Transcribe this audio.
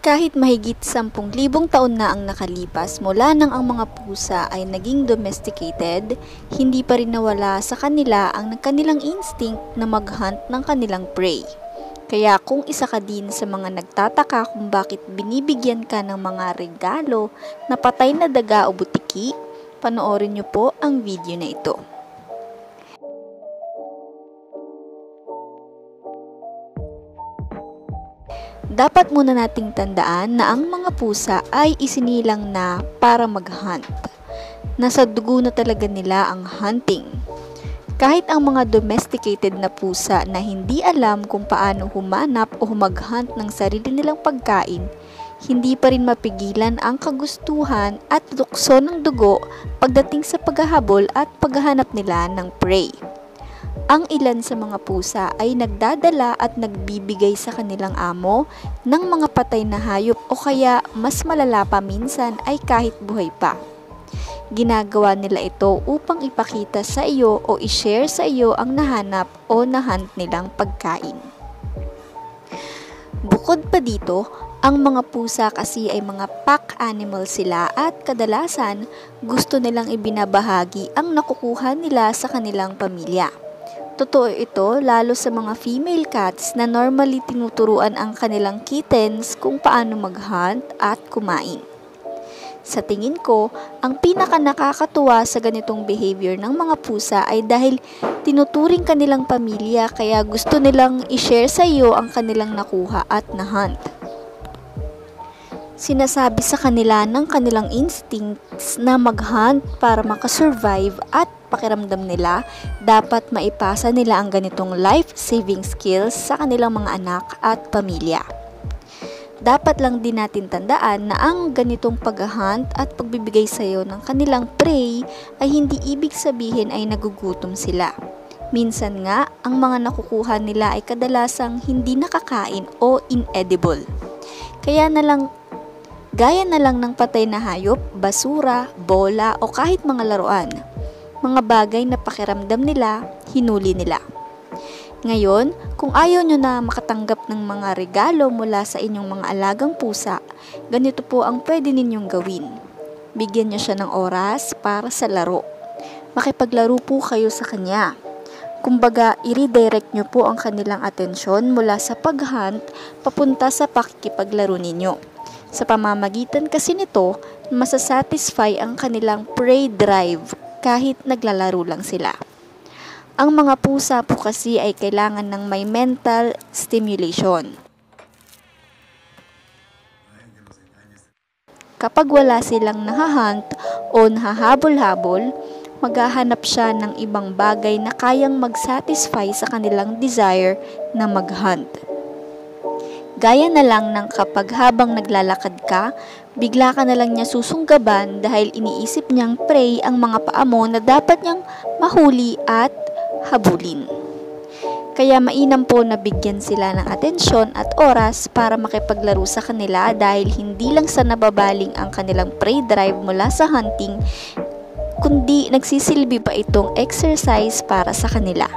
Kahit mahigit 10,000 taon na ang nakalipas mula nang ang mga pusa ay naging domesticated, hindi pa rin nawala sa kanila ang kanilang instinct na mag-hunt ng kanilang prey. Kaya kung isa ka din sa mga nagtataka kung bakit binibigyan ka ng mga regalo na patay na daga o butiki, panoorin niyo po ang video na ito. Dapat muna nating tandaan na ang mga pusa ay isinilang na para mag-hunt. Nasa dugo na talaga nila ang hunting. Kahit ang mga domesticated na pusa na hindi alam kung paano humanap o mag-hunt ng sarili nilang pagkain, hindi pa rin mapigilan ang kagustuhan at tukso ng dugo pagdating sa paghahabol at paghahanap nila ng prey. Ang ilan sa mga pusa ay nagdadala at nagbibigay sa kanilang amo ng mga patay na hayop o kaya mas malala pa minsan ay kahit buhay pa. Ginagawa nila ito upang ipakita sa iyo o i-share sa iyo ang nahanap o nahunt nilang pagkain. Bukod pa dito, ang mga pusa kasi ay mga pack animal sila at kadalasan gusto nilang ibinabahagi ang nakukuha nila sa kanilang pamilya. Totoo ito lalo sa mga female cats na normally tinuturuan ang kanilang kittens kung paano mag-hunt at kumain. Sa tingin ko, ang pinaka nakakatuwa sa ganitong behavior ng mga pusa ay dahil tinuturing kanilang pamilya kaya gusto nilang i-share sa iyo ang kanilang nakuha at na-hunt. Sinasabi sa kanila ng kanilang instincts na mag-hunt para makasurvive at pakiramdam nila, dapat maipasa nila ang ganitong life-saving skills sa kanilang mga anak at pamilya. Dapat lang din natin tandaan na ang ganitong pag-hunt at pagbibigay sa iyo ng kanilang prey ay hindi ibig sabihin ay nagugutom sila. Minsan nga, ang mga nakukuha nila ay kadalasang hindi nakakain o inedible. Gaya na lang ng patay na hayop, basura, bola o kahit mga laruan. Mga bagay na pakiramdam nila, hinuli nila. Ngayon, kung ayaw nyo na makatanggap ng mga regalo mula sa inyong mga alagang pusa, ganito po ang pwede ninyong gawin. Bigyan nyo siya ng oras para sa laro. Makipaglaro po kayo sa kanya. Kumbaga, i-redirect nyo po ang kanilang atensyon mula sa pag-hunt papunta sa pakikipaglaro ninyo. Sa pamamagitan kasi nito, masasatisfy ang kanilang prey drive kahit naglalaro lang sila. Ang mga pusa po kasi ay kailangan ng may mental stimulation. Kapag wala silang nahahunt o nahahabol-habol, maghahanap siya ng ibang bagay na kayang mag-satisfy sa kanilang desire na mag-hunt. Gaya na lang ng kapag habang naglalakad ka, bigla ka na lang niya susunggaban dahil iniisip niyang prey ang mga paa mo na dapat niyang mahuli at habulin. Kaya mainam po na bigyan sila ng atensyon at oras para makipaglaro sa kanila dahil hindi lang sa nababaling ang kanilang prey drive mula sa hunting, kundi nagsisilbi pa itong exercise para sa kanila.